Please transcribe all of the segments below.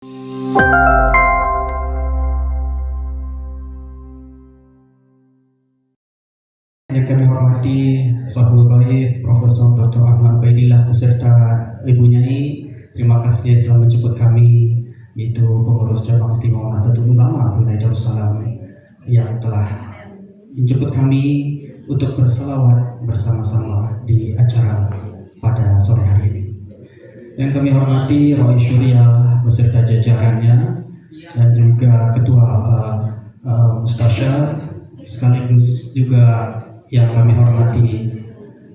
Yang kami hormati Sahabat Baik Profesor Dr. Ahmad Ubaidillah beserta Ibu Nyai, terima kasih telah menjemput kami, yaitu pengurus cabang istimewa Nahdlatul Ulama Brunei Darussalam yang telah menjemput kami untuk berselawat bersama-sama di acara pada sore hari ini. Yang kami hormati Roy Syuriah beserta jajarannya dan juga Ketua Mustasyar, sekaligus juga yang kami hormati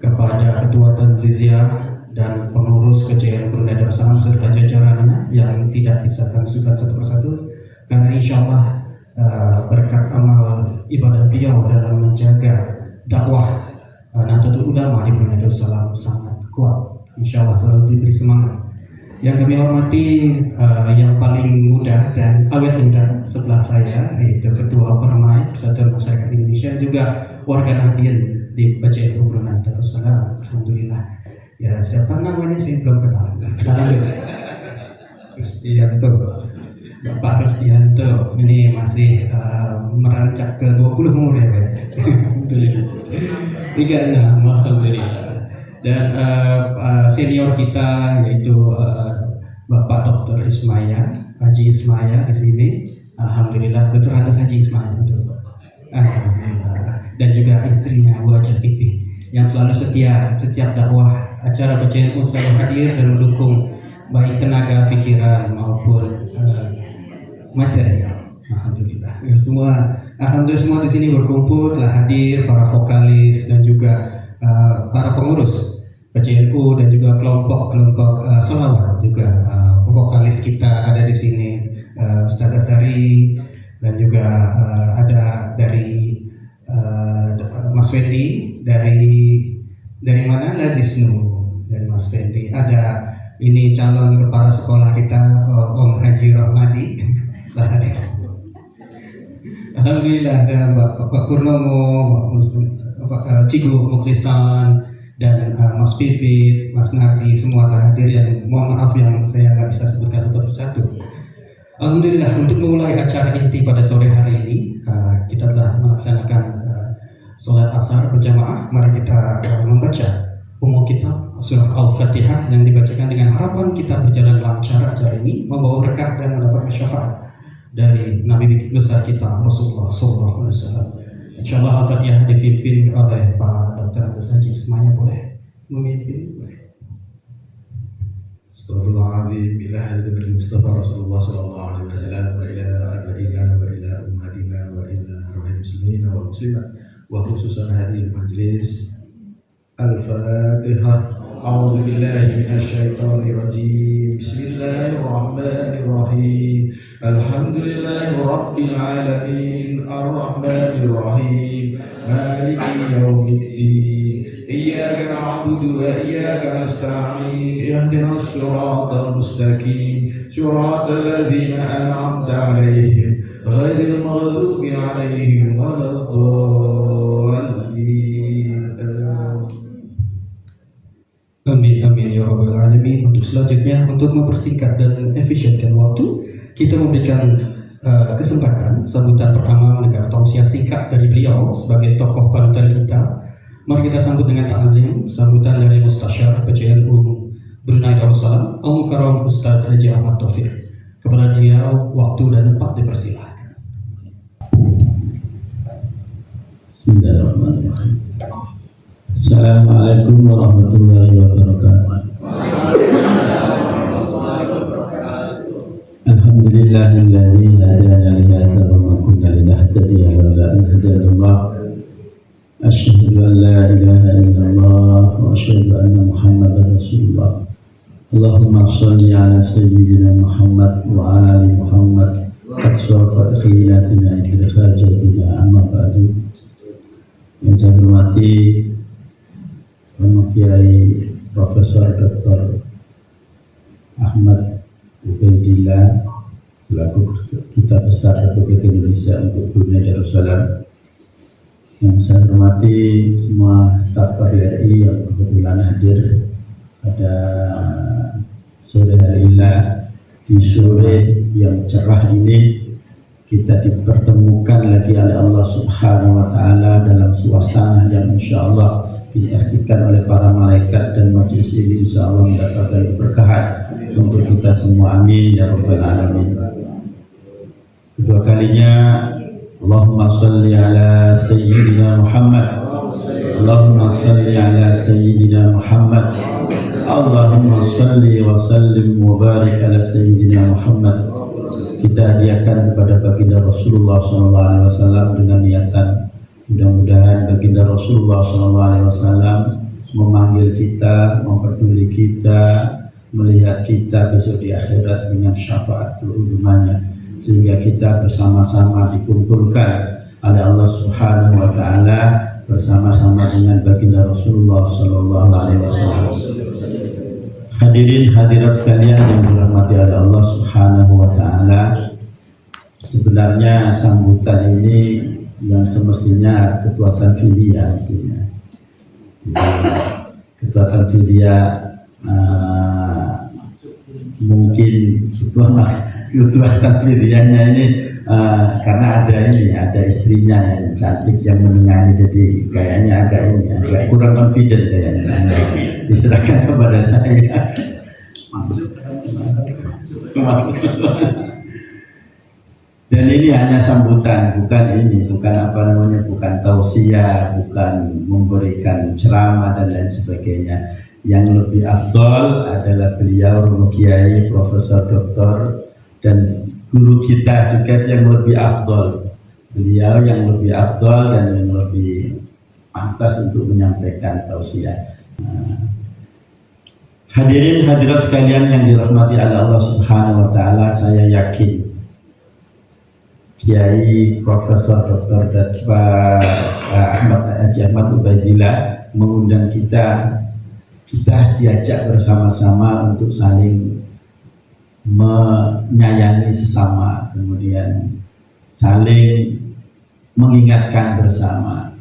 kepada Ketua Tanfiziah dan pengurus KJN Brunei Darussalam serta jajarannya yang tidak bisa kami sebutkan satu persatu, karena insya Allah berkat amal ibadah beliau dalam menjaga dakwah Nahdlatul Ulama di Brunei Darussalam sangat kuat, insya Allah selalu diberi semangat. Yang kami hormati yang paling muda dan awet muda sebelah saya, yaitu Ketua Permai Persatuan Masyarakat Indonesia, juga warga Nahdien di PJNU Brunei Darussalam. Alhamdulillah. Ya, siapa namanya saya belum kenal. Kenalan dulu. Rusdianto. Bapak Rusdianto ini masih merancak ke 20 umur ya, Pak. Alhamdulillah. 36, alhamdulillah. Dan senior kita yaitu Bapak Dr. Ismaya, Haji Ismaya di sini. Alhamdulillah, Dr. Andes Haji Ismaya, betul. Alhamdulillah. Dan juga istrinya Bu Haja Pipi yang selalu setia setiap dakwah acara PJNU, selalu hadir dan mendukung baik tenaga, pikiran maupun material. Alhamdulillah. Ya, alhamdulillah semua di sini berkumpul, telah hadir para vokalis dan juga para pengurus PJNU dan juga kelompok sholawat juga vokalis kita ada di sini, Ustaz Asari, dan juga ada dari Mas Fendi dari mana, Lazisnu, dari Mas Fendi, ada ini calon kepala sekolah kita Om Haji Rahmadi. Alhamdulillah, ada Pak Purnomo, Pak Cigu Mukhlisan, dan Mas Pipit, Mas Nardi, semua telah hadir yang mohon maaf yang saya nggak bisa sebutkan satu persatu. Alhamdulillah, untuk memulai acara inti pada sore hari ini, kita telah melaksanakan sholat asar berjamaah. Mari kita membaca umum kitab surah Al-Fatihah yang dibacakan dengan harapan kita berjalan lancar acara ini, membawa berkah dan mendapatkan syafaat dari Nabi besar kita Rasulullah SAW. Insyaallah Al-Fatihah dipimpin oleh Pak Dr. Andes Haji Ismaya, boleh memimpin? Boleh. Astaghfirullahaladzim, ila hadratil Mustafa Rasulullah sallallahu alaihi wasallam wa ila abaina wa ila ummatina wa ila arwahil muslimin wal muslimat wa khususan hadhil majlis. Al-Fatihah. A'udzu billahi minasy syaithanir rajim. Bismillahirrahmanirrahim. Alhamdulillahi rabbil alamin, arrahmanir rahim, maliki yaumiddin. Iyyaka na'budu wa iyyaka nasta'in. Ihdinas siratal mustaqim, siratal ladzina an'amta 'alaihim, ghairil maghdubi 'alaihim waladdallin. Amin amin ya rabbal alamin. Untuk selanjutnya, untuk mempersingkat dan efisienkan waktu, kita memberikan kesempatan sambutan pertama mendengar tausiah singkat dari beliau sebagai tokoh panutan kita. Mari kita sambut dengan ta'zim sambutan dari Mustasyar PJNU Brunei Darussalam Al-Mukarram Ustaz Haji Ahmad Taufik. Kepada beliau waktu dan tempat dipersilahkan. Bismillahirrahmanirrahim. Assalamualaikum warahmatullahi wabarakatuh. Alhamdulillahilladzi hadana li hadza wa ma kunna linahtadiya laula an hadana Allah. Asyhadu an la ilaha illallah wa asyhadu anna Muhammadar Rasulullah. Allahumma shalli ala sayyidina Muhammad wa ali Muhammad. Qad sawafat khilatina idri hajatina amma ba'du. Yang saya hormati Bapak Kiai Profesor Dr. Ahmad Ubaidillah selaku Duta Besar Republik Indonesia untuk Brunei Darussalam. Yang saya hormati semua staf KBRI yang kebetulan hadir pada sore hari ini, di sore yang cerah ini kita dipertemukan lagi oleh Allah Subhanahu wa Ta'ala dalam suasana yang insya Allah disaksikan oleh para malaikat, dan majelis ini insya Allah mendapatkan keberkahan untuk kita semua. Amin ya rabbal alamin. Kedua kalinya, Allahumma salli ala Sayyidina Muhammad, Allahumma salli ala Sayyidina Muhammad, Allahumma salli wa sallim wa barik ala Sayyidina Muhammad. Kita hadiahkan kepada baginda Rasulullah SAW dengan niatan mudah-mudahan baginda Rasulullah SAW memanggil kita, memperduli kita, melihat kita besok di akhirat dengan syafaatul uzmanya, sehingga kita bersama-sama dikumpulkan oleh Allah Subhanahu wa Ta'ala bersama-sama dengan baginda Rasulullah SAW. Hadirin hadirat sekalian yang dirahmati oleh Allah Subhanahu wa Ta'ala, sebenarnya sambutan ini yang semestinya ketua tanfidiyah mestinya. Ketua tanfidiyah mungkin ketua tanfidiyahnya ini karena ada istrinya yang cantik yang menengani, jadi kayaknya agak kurang confident kayaknya. Diserahkan kepada saya. Dan ini hanya sambutan, bukan tausiah, bukan memberikan ceramah dan lain sebagainya. Yang lebih afdol adalah beliau Kiai Profesor Doktor dan guru kita juga yang lebih afdol. Beliau yang lebih afdol dan yang lebih pantas untuk menyampaikan tausiah. Hadirin hadirat sekalian yang dirahmati oleh Allah Subhanahu wa Ta'ala, saya yakin Kiai Profesor Dr. Haji Ahmad Ubaidillah mengundang kita diajak bersama-sama untuk saling menyayangi sesama, kemudian saling mengingatkan bersama,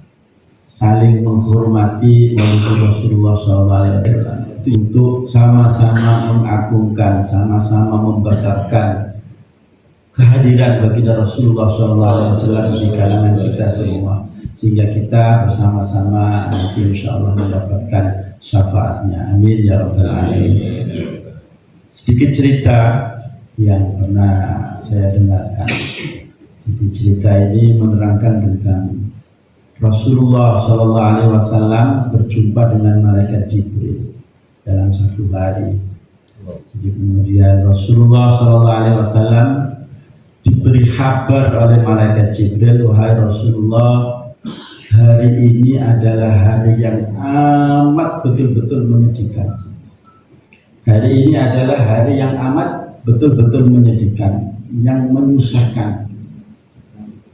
saling menghormati Rasulullah SAW, untuk sama-sama mengagungkan, sama-sama membesarkan kehadiran baginda Rasulullah SAW di kalangan kita semua, sehingga kita bersama-sama nanti insya Allah mendapatkan syafaatnya. Amin ya rabbal alamin. Sedikit cerita yang pernah saya dengarkan. Jadi cerita ini menerangkan tentang Rasulullah SAW berjumpa dengan malaikat Jibril dalam satu hari. Jadi kemudian Rasulullah SAW diberi kabar oleh malaikat Jibril, wahai Rasulullah, hari ini adalah hari yang amat betul-betul menyedihkan. Hari ini adalah hari yang amat betul-betul menyedihkan, yang menyusahkan.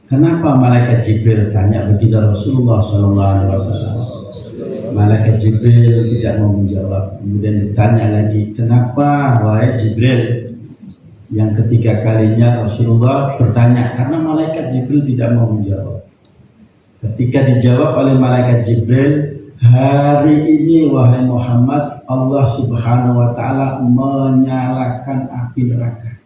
Kenapa malaikat Jibril tanya baginda Rasulullah SAW? Malaikat Jibril tidak mau menjawab. Kemudian ditanya lagi, kenapa wahai Jibril? Yang ketiga kalinya Rasulullah bertanya karena malaikat Jibril tidak mau menjawab. Ketika dijawab oleh malaikat Jibril, hari ini wahai Muhammad, Allah Subhanahu wa Ta'ala menyalakan api neraka.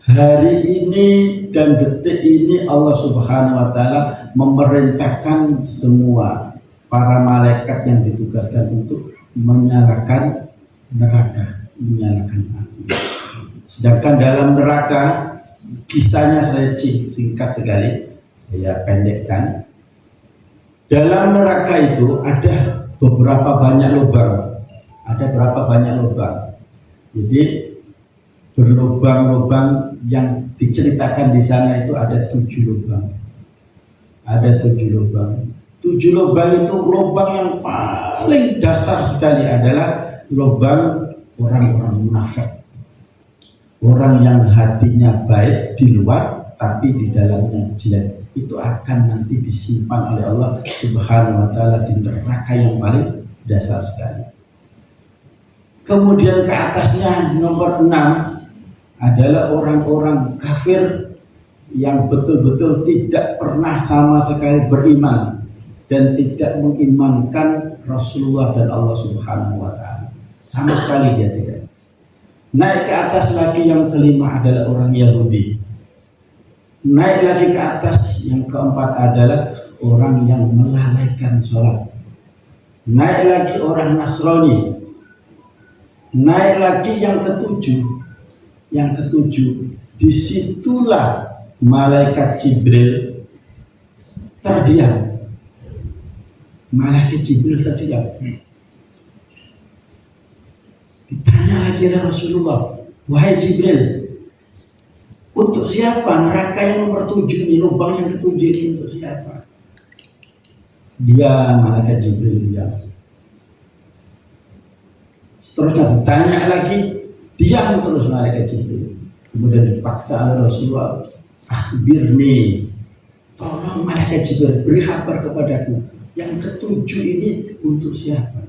Hari ini dan detik ini Allah Subhanahu wa Ta'ala memerintahkan semua para malaikat yang ditugaskan untuk menyalakan neraka, menyalakan api. Sedangkan dalam neraka, kisahnya saya singkat sekali, saya pendekkan. Dalam neraka itu ada beberapa banyak lubang. Jadi berlubang-lubang yang diceritakan di sana itu ada 7 lubang. Ada 7 lubang. 7 lubang itu lubang yang paling dasar sekali adalah lubang orang-orang munafik. Orang yang hatinya baik di luar tapi di dalamnya jelek, itu akan nanti disimpan oleh Allah Subhanahu wa Ta'ala di neraka yang paling dasar sekali. Kemudian ke atasnya nomor 6 adalah orang-orang kafir yang betul-betul tidak pernah sama sekali beriman dan tidak mengimankan Rasulullah dan Allah Subhanahu wa Ta'ala. Sama sekali dia tidak. Naik ke atas lagi yang kelima adalah orang Yahudi. Naik lagi ke atas yang keempat adalah orang yang melalaikan sholat. Naik lagi orang Nasrani. Naik lagi yang ketujuh, disitulah malaikat Jibril terdiam. Malaikat Jibril terdiam. Ditanya lagi oleh Rasulullah, wahai Jibril, untuk siapa neraka yang nomor 7 ini, lubang yang ketujuh ini untuk siapa? Dia malaikat Jibril diam. Seterusnya ditanya lagi, diam terus malaikat Jibril. Kemudian dipaksa oleh Rasulullah, akhbirni, tolong malaikat Jibril beri kabar kepadaku, yang ketujuh ini untuk siapa?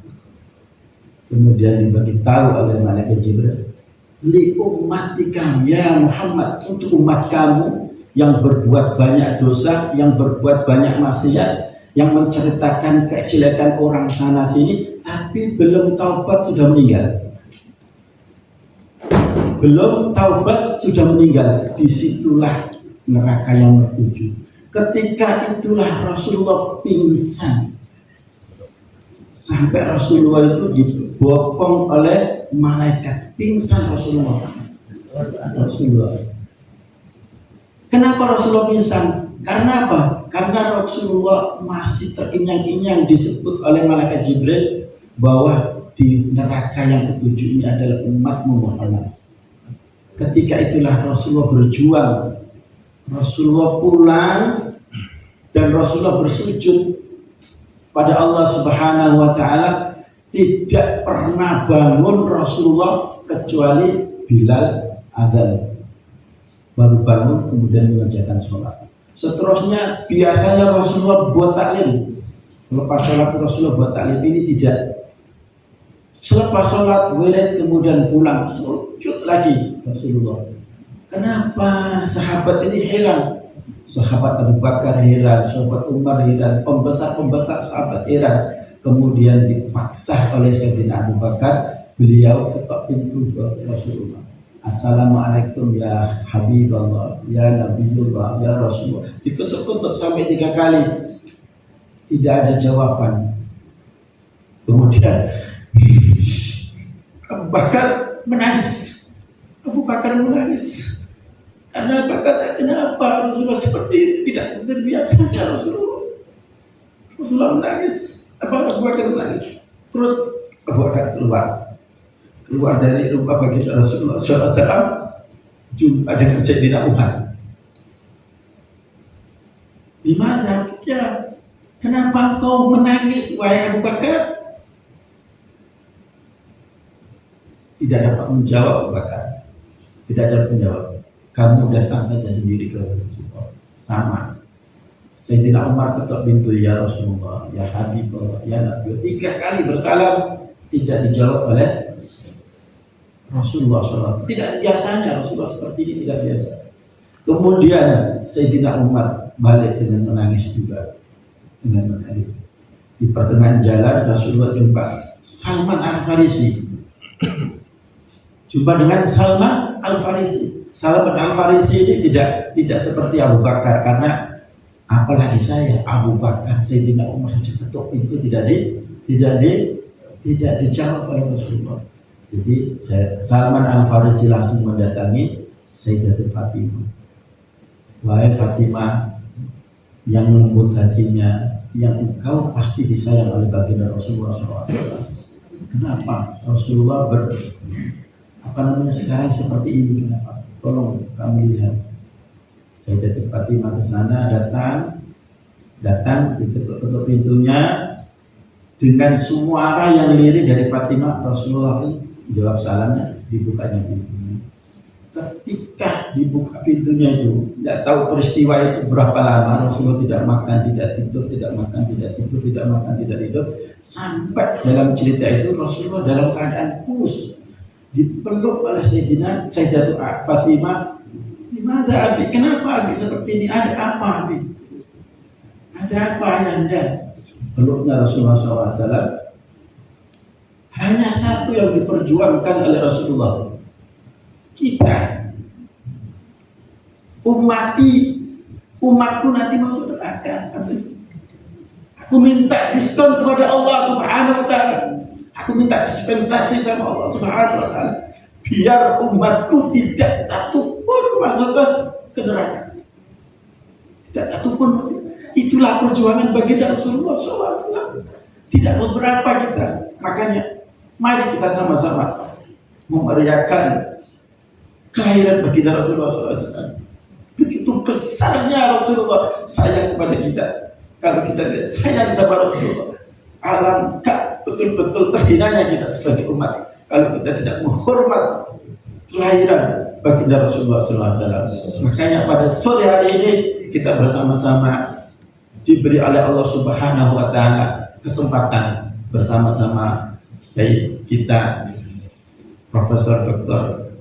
Kemudian dibagi tahu oleh malaikat Jibril, li ummatika ya Muhammad, untuk umat kamu yang berbuat banyak dosa, yang berbuat banyak maksiat, yang menceritakan kejelekan orang sana sini, tapi belum taubat sudah meninggal. Belum taubat sudah meninggal. Disitulah neraka yang tertuju. Ketika itulah Rasulullah pingsan. Sampai Rasulullah itu dibopong oleh malaikat. Pingsan Rasulullah. Kenapa Rasulullah pingsan? Karena apa? Karena Rasulullah masih teringat-ingat disebut oleh malaikat Jibril bahwa di neraka yang ketujuh ini adalah umatmu Muhammad. Ketika itulah Rasulullah berjuang. Rasulullah pulang dan Rasulullah bersujud pada Allah Subhanahu wa taala. Tidak pernah bangun Rasulullah kecuali Bilal adzan. Baru bangun kemudian mengerjakan sholat. Seterusnya biasanya Rasulullah buat taklim. Selepas sholat Rasulullah buat taklim, ini tidak. Selepas sholat wirid kemudian pulang sujud lagi Rasulullah. Kenapa sahabat ini heran? Sahabat Abu Bakar heran, sahabat Umar heran, pembesar sahabat heran. Kemudian dipaksa oleh Sayyidina Abu Bakar, beliau ketok pintu Rasulullah. Assalamualaikum ya Habiballah, ya Nabiullah, ya Rasulullah. Diketuk-ketuk sampai 3 kali. Tidak ada jawaban. Kemudian Abu Bakar menangis. Karena apa? Kenapa Rasulullah seperti ini? Tidak terbiasa Rasulullah. Rasulullah menangis. Abu Bakar menangis. Terus Abu Bakar keluar dari rumah baginda Rasulullah SAW, jumpa dengan Sayyidina Umar. Di mana? Ya, kenapa engkau menangis, wahai Abu Bakar? Tidak dapat menjawab Abu Bakar. Tidak dapat menjawab. Kamu datang saja sendiri ke Rasulullah. Sama. Sayyidina Umar ketok pintu, ya Rasulullah, ya Habibullah, ya Nabi. 3 kali bersalam, tidak dijawab oleh Rasulullah SAW. Tidak biasanya Rasulullah seperti ini, tidak biasa. Kemudian Sayyidina Umar balik dengan menangis juga. Di pertengahan jalan Rasulullah jumpa Salman Al-Farisi. Jumpa dengan Salman Al-Farisi. Salman Al-Farisi ini tidak seperti Abu Bakar, karena apalagi saya, Abu Bakar, Sayyidina Umar saja ketuk pintu tidak dijawab oleh Rasulullah. Jadi Salman Al-Farisi langsung mendatangi Sayyidatul Fatimah. Wahai Fatimah, yang lembut hatinya, yang engkau pasti disayang oleh baginda Rasulullah SAW. Kenapa Rasulullah sekarang seperti ini? Kenapa? Tolong kamu lihat. Sayyidatul Fatimah ke sana, datang diketuk-ketuk pintunya dengan suara yang lirih dari Fatimah. Rasulullah jawab salamnya, dibukanya pintunya. Ketika dibuka pintunya itu, tidak tahu peristiwa itu berapa lama. Rasulullah tidak makan, tidak tidur, tidak makan, tidak tidur, tidak makan, tidak tidur. Sampai dalam cerita itu Rasulullah dalam keadaan kurus, dipeluk oleh Sayyidatul Fatimah. Dimana Abi? Kenapa Abi seperti ini? Ada apa Abi? Ada apa Ayanda? Peluknya Rasulullah SAW. Hanya satu yang diperjuangkan oleh Rasulullah. kita, umatku nanti masuk neraka. Aku minta diskon kepada Allah Subhanahu wa Ta'ala. Aku minta dispensasi sama Allah Subhanahu wa Ta'ala, biar umatku tidak satu pun masuk ke neraka. Tidak satu pun masuk. Itulah perjuangan baginda Rasulullah SAW. Tidak seberapa kita. Makanya mari kita sama-sama memeriahkan kelahiran baginda Rasulullah SAW. Begitu besarnya Rasulullah sayang kepada kita. Kalau kita tidak sayang sama Rasulullah, alangkah betul-betul terhinanya kita sebagai umat kalau kita tidak menghormat kelahiran baginda Rasulullah SAW. Makanya pada sore hari ini kita bersama-sama diberi oleh Allah Subhanahu wa Ta'ala kesempatan bersama-sama kita Profesor Dr.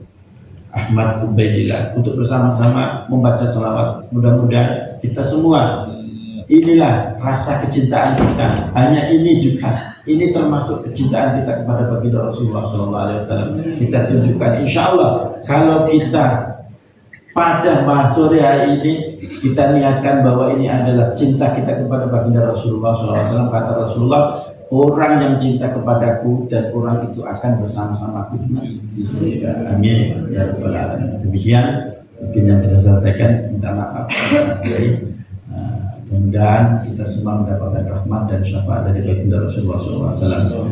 Ahmad Ubaidillah untuk bersama-sama membaca salawat. Mudah-mudahan kita semua, inilah rasa kecintaan kita. Hanya ini juga, ini termasuk kecintaan kita kepada baginda Rasulullah SAW. Kita tunjukkan, insya Allah kalau kita pada sore hari ini kita niatkan bahwa ini adalah cinta kita kepada baginda Rasulullah SAW. Kata Rasulullah, orang yang cinta kepadaku dan orang itu akan bersama-sama aku di surga. Amin ya rabbal alamin. Demikian mungkin yang bisa saya sampaikan. Minta maaf. Mudah-mudahan kita semua mendapatkan rahmat dan syafaat dari baginda Rasulullah SAW.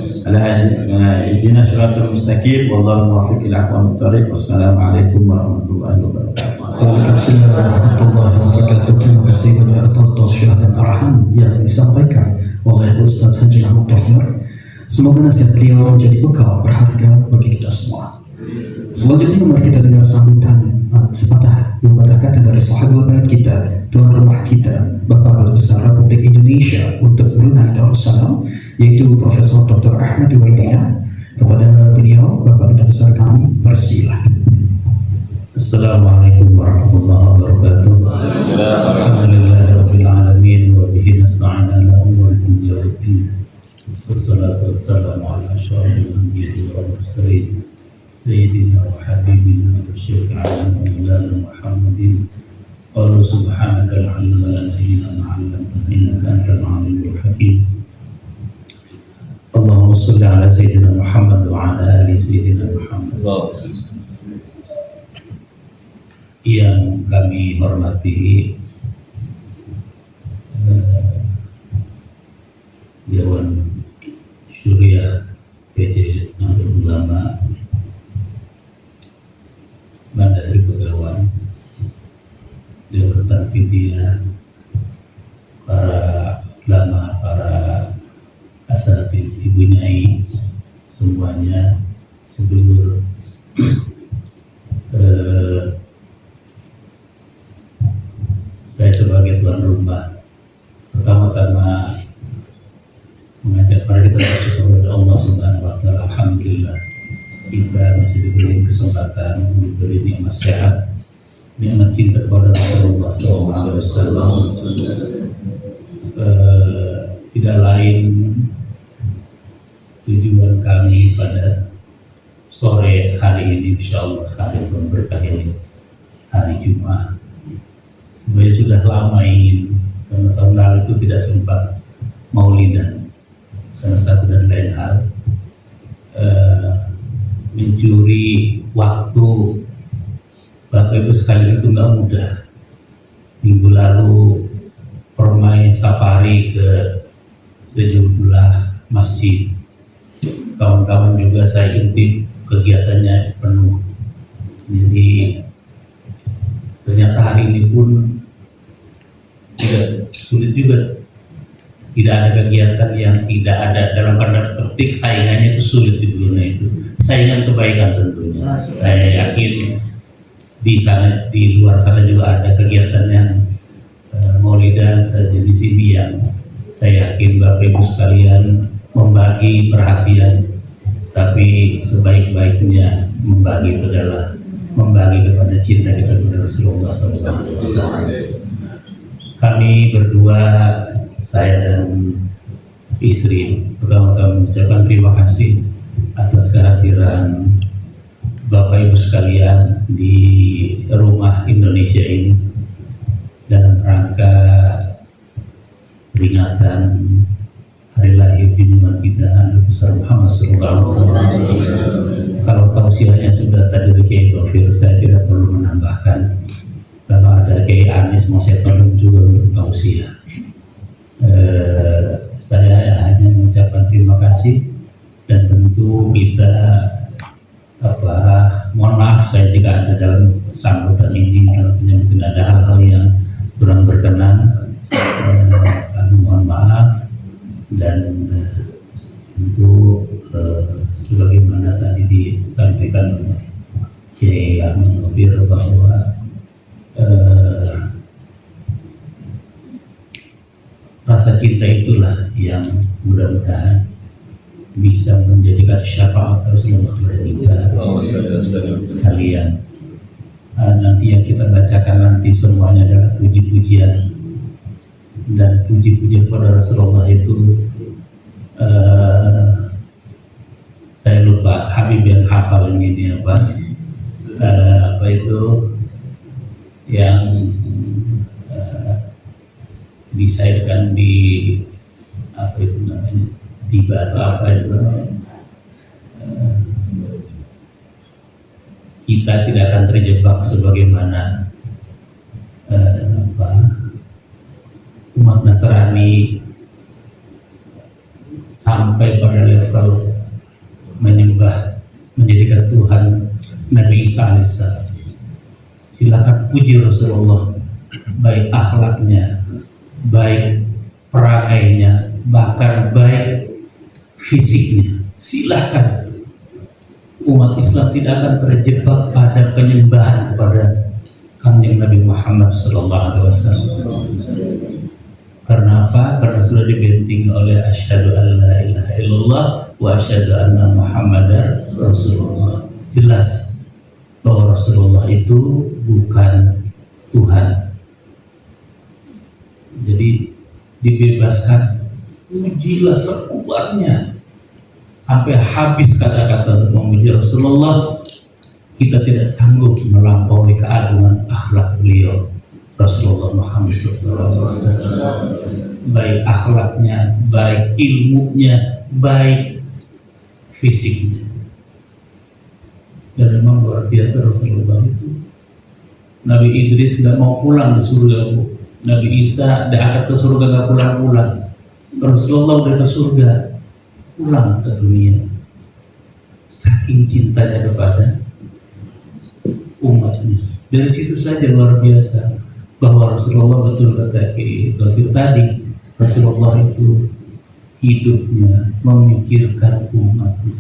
Ihdina shiratal mustaqim wallahu muwaffiq ila aqwamit thoriq. Wassalamualaikum warahmatullahi wabarakatuh. Waalaikumsalam warahmatullahi wabarakatuh. Terima kasih banyak atas tausiah dan arahan yang disampaikan oleh Ustaz Haji Ahmad Dhafir. Semoga nasihat beliau menjadi bekal berharga bagi kita semua. Selanjutnya mari kita dengar sambutan sepatah dua patah kata dari sahabat baik kita, tuan rumah kita, Bapak Guru Besar Republik Indonesia untuk Brunei Darussalam, yaitu Profesor Dr. Ahmad Ubaidillah. Kepada beliau, Bapak Guru Besar kami persilakan. Assalamualaikum warahmatullahi wabarakatuh. Alhamdulillahirabbil alamin wa bihi nasta'in ala umuri dunya waddin. Wassalatu wassalamu ala asyrafil anbiya'i wal mursalin sayyidina wa habibina wa syafi'ina wa maulana Muhammadin. Qalu subhanaka la ilma lana illa ma 'allamtana innaka antal 'alimul hakim. Allahumma shalli ala sayyidina Muhammad wa ala ali sayyidina Muhammad. Yang kami hormati Dewan Syuriah PJ Nahdlatul Ulama Banda Sri Begawan, Dewan Tanfidiyah, para ulama, para asatidz, ibu nyai, semuanya, sedulur, saya sebagai tuan rumah pertama-tama mengajak para kita bersyukur kepada Allah Subhanahu wa Ta'ala. Alhamdulillah kita masih diberi kesempatan, diberi nikmat sehat, nikmat cinta kepada Rasulullah SAW. Tidak lain tujuan kami pada sore hari ini, insyaallah hari yang berkah ini, hari Jumat. Sebenarnya sudah lama ingin, karena tahun lalu itu tidak sempat maulidan karena satu dan lain hal. Mencuri waktu Bapak Ibu sekalian itu nggak mudah. Minggu lalu permai safari ke sejumlah masjid, kawan-kawan juga saya intip kegiatannya penuh. Jadi ternyata hari ini pun tidak sulit juga, tidak ada kegiatan yang tidak ada dalam tanda petik saingannya itu sulit di Brunei itu. Saingan kebaikan tentunya. Saya yakin di sana, di luar sana juga ada kegiatan yang maulidan sejenis ini yang saya yakin Bapak Ibu sekalian membagi perhatian, tapi sebaik-baiknya membagi itu adalah membagi kepada cinta kita kepada Rasulullah SAW. Kami berdua, saya dan istri, pertama-tama mengucapkan terima kasih atas kehadiran Bapak Ibu sekalian di rumah Indonesia ini dalam rangka peringatan hari lahir junjungan kita Nabi besar Muhammad SAW. Kalau tausiahnya sudah tadi dari Kiai Taufir, saya tidak perlu menambahkan. Kalau ada Kiai Anis mau saya tolong juga untuk tausiah. Saya hanya mengucapkan terima kasih dan tentu kita mohon maaf saya jika ada dalam sambutan ini dalam penyambutan ada hal-hal yang kurang berkenan. Kami mohon maaf dan tentu sebagaimana tadi disampaikan oleh Kiai Ahmad Taufir bahwa rasa cinta itulah yang mudah-mudahan bisa menjadikan syafaat Rasulullah kepada kita sekalian. Nanti yang kita bacakan nanti semuanya adalah puji-pujian, dan puji-pujian pada Rasulullah itu saya lupa Habib yang hafal ini apa itu yang disairkan di apa itu namanya tiba atau apa itu, kita tidak akan terjebak sebagaimana umat Nasrani sampai pada level menyembah menjadikan Tuhan Nabi Isa alaihissalam. Silakan puji Rasulullah, baik akhlaknya, baik perangainya, bahkan baik fisiknya. Silahkan, umat Islam tidak akan terjebak pada penyembahan kepada Kanjeng Nabi Muhammad SAW. Karena apa? Karena sudah dibenting oleh asyhadu an la ilaha illallah wa asyhadu anna Muhammadar Rasulullah. Jelas bahwa Rasulullah itu bukan Tuhan. Jadi dibebaskan, pujilah sekuatnya sampai habis kata-kata untuk memuji Rasulullah. Kita tidak sanggup melampaui keagungan akhlak beliau Rasulullah Muhammad SAW, baik akhlaknya, baik ilmunya, baik fisiknya. Dan memang luar biasa Rasulullah itu. Nabi Idris nggak mau pulang ke surga, Bu. Nabi Isa diangkat ke surga nggak pulang-pulang. Rasulullah udah ke surga, pulang ke dunia. Saking cintanya kepada umatnya. Dari situ saja luar biasa bahwa Rasulullah, betul kata Kiai Taufir tadi, Rasulullah itu hidupnya memikirkan umatnya.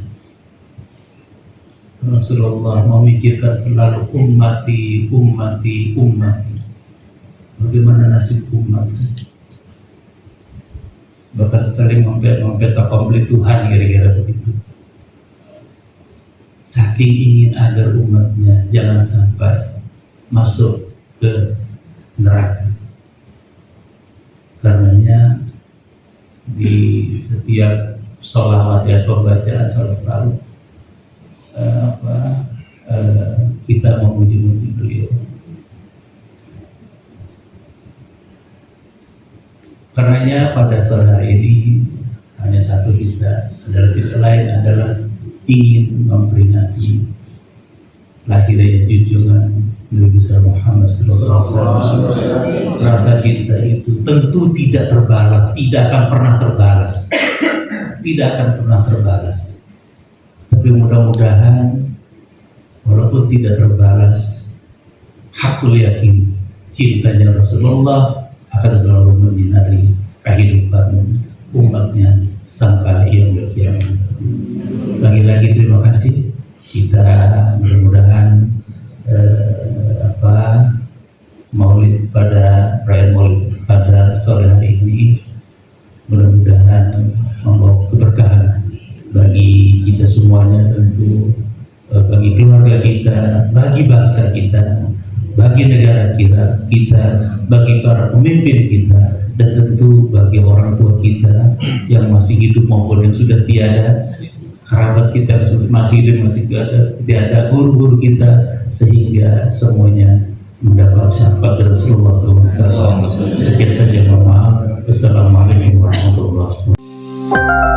Rasulullah memikirkan selalu ummati, ummati, ummati. Bagaimana nasib umat? Bahkan saling mempetakomplit Tuhan, kira-kira begitu. Saking ingin agar umatnya jangan sampai masuk ke neraka. Karenanya di setiap sholawat dan pembacaan selalu kita memuji-muji beliau. Karenanya pada sore hari ini hanya satu kita adalah tidak lain adalah ingin memperingati lahirnya junjungan Nabi besar Muhammad SAW. Rasa cinta itu tentu tidak terbalas, tidak akan pernah terbalas, tidak akan pernah terbalas. Tapi mudah-mudahan walaupun tidak terbalas, hakul yakin cintanya Rasulullah akan selalu menyinari kehidupan umatnya sampai yang berkiamat. Lagi-lagi terima kasih. Kita mudah-mudahan Maulid pada perayaan Maulid pada sore hari ini mudah-mudahan membawa keberkahan bagi kita semuanya, tentu bagi keluarga kita, bagi bangsa kita, bagi negara kita, bagi para pemimpin kita, dan tentu bagi orang tua kita yang masih hidup maupun yang sudah tiada. kerabat kita masih hidup, masih ada guru-guru kita, sehingga semuanya mendapat syafaat dari Rasulullah SAW. Sekian saja, mohon maaf. Wassalamualaikum warahmatullahi wabarakatuh.